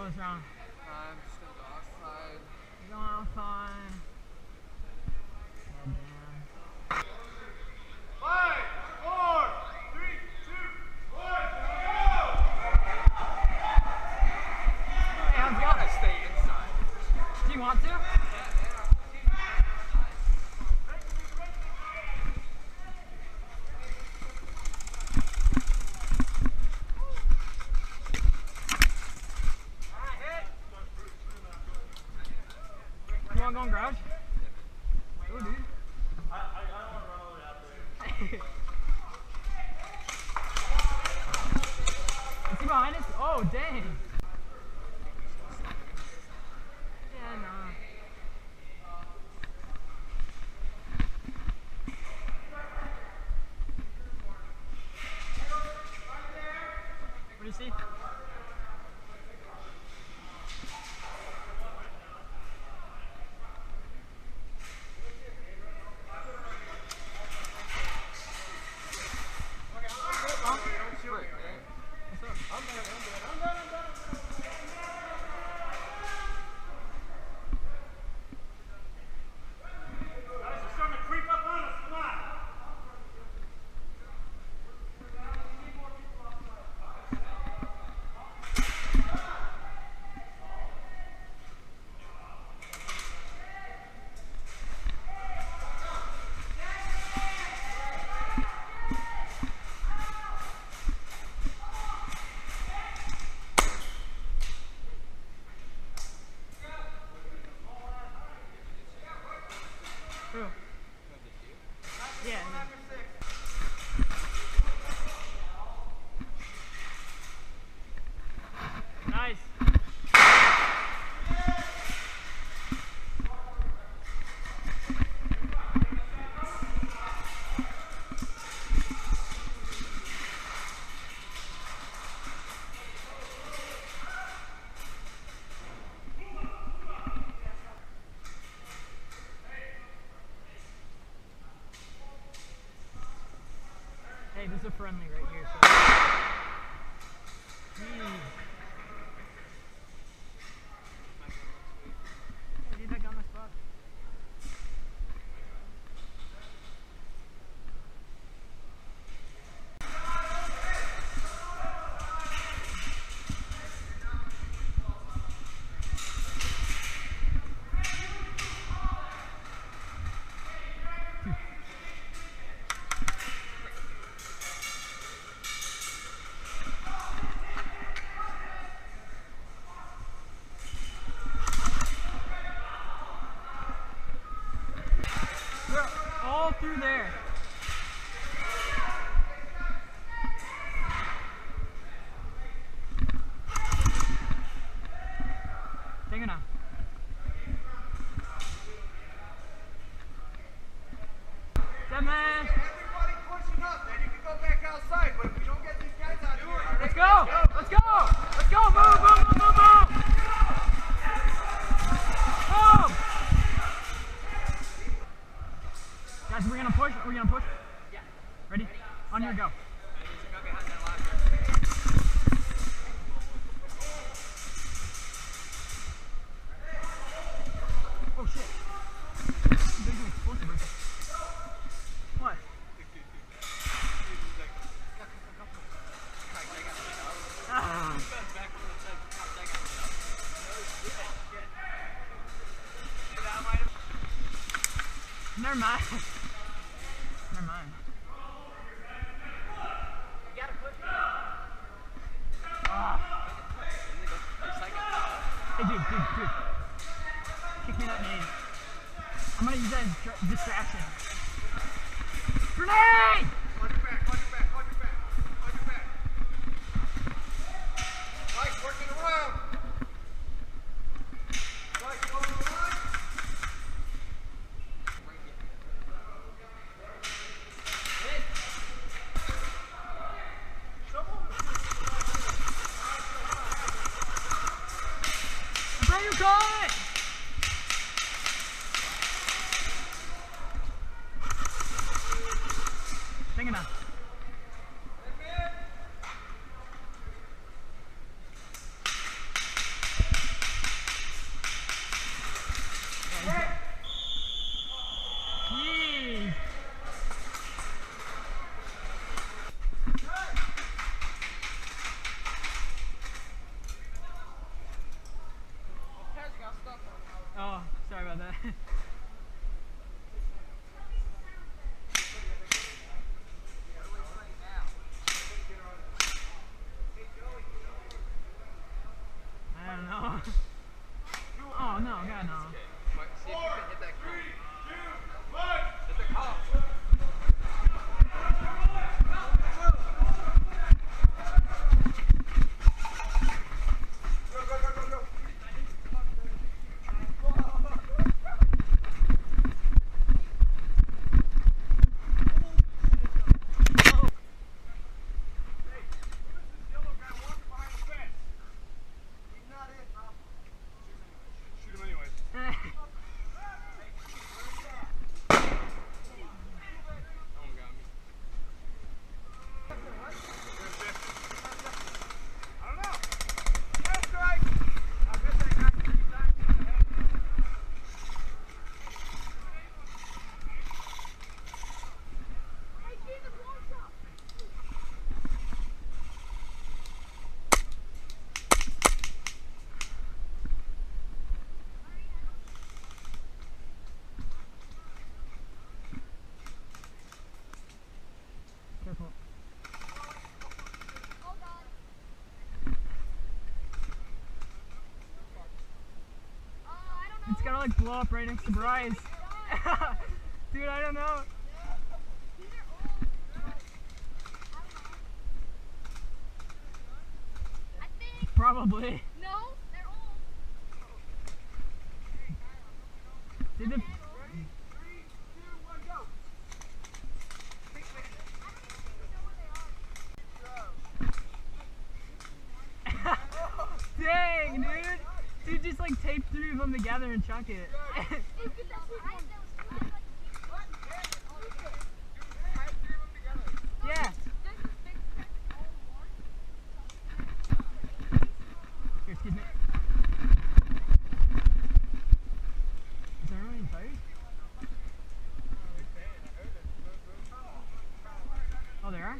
this round? I'm just gonna go outside. You're going outside. Oh, damn. 5, 4, 3, 2, 1, go! Hey, let's go. I stay inside. Do you want to? You want to go in garage? Go, dude. I don't want to run all the way out there. Is he behind us? Oh, dang. Yeah, nah. What do you see? Guys are starting to creep up on us, come on! Who? Yeah. Nice. Hey, this is a friendly right here. So. Jeez. Yeah, dude, that got my spot. We're all through there. Take it now. Dead man. Everybody pushing up, then you can go back outside. But if we don't get these guys out of here, Let's go. Let's go. Let's go. Move, move, move, move, move. Boom. Guys, we're gonna push. Are we gonna push? Yeah. Ready? On your go. Oh shit. Big explosive right there. What? Ah. Never mind. Never mind. Ah. Hey, dude. Kick me that nade. I'm gonna use that as distraction. Grenade! On your back, on your back, on your back, on your back. Mike, working around. Mike, going around. Bro, you got it! Take probably like blow up right next to Bryce. Dude, I don't know. Probably. No, they're old. Did the Ready? 3, 2, 1, go. Dang, dude. Dude, just like tape 3 of them together and chuck it. Yeah. Here, excuse me. Is there any tires? Oh, there are?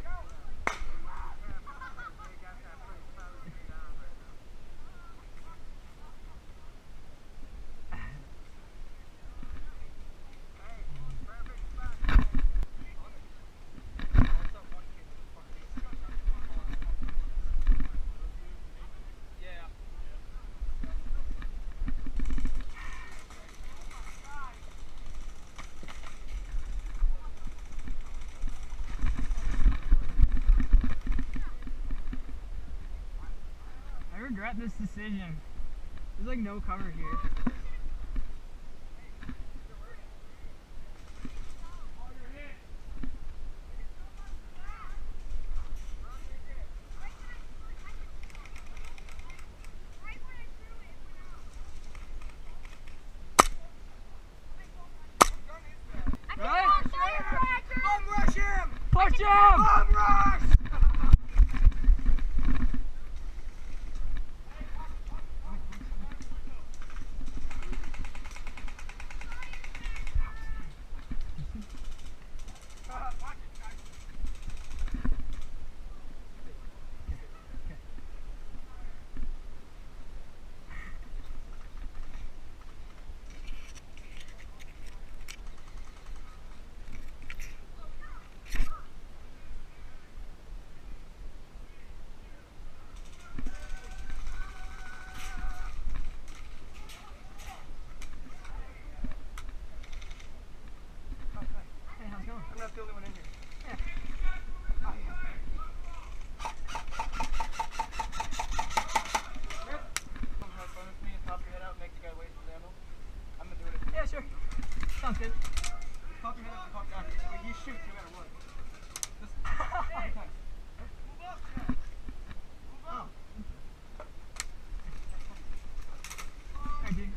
I regret this decision. There's like no cover here. Right? Bum rush him! Push him! Bum rush! Hey, how's it going? I'm not the only one in here. Yeah. Oh, yeah. Yep. Come have fun with me and pop your head out and make the guy wait for the ammo. I'm gonna do it. Yeah, sure. Sounds good. Pop your head out and pop down. You shoot no matter what. Just every time. Move up, Chad. Move up. Alright, dude.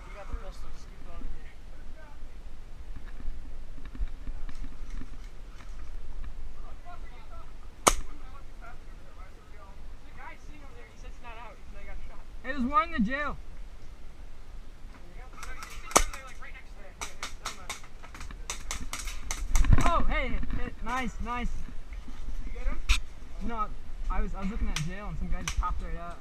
You got the pistol. Just keep going in here. The guy's sitting over there. He said it's not out. He got shot. Hey, there's one in the jail. Oh, hey, hey, nice, nice. You get him? No, I was looking at jail and some guy just popped right out.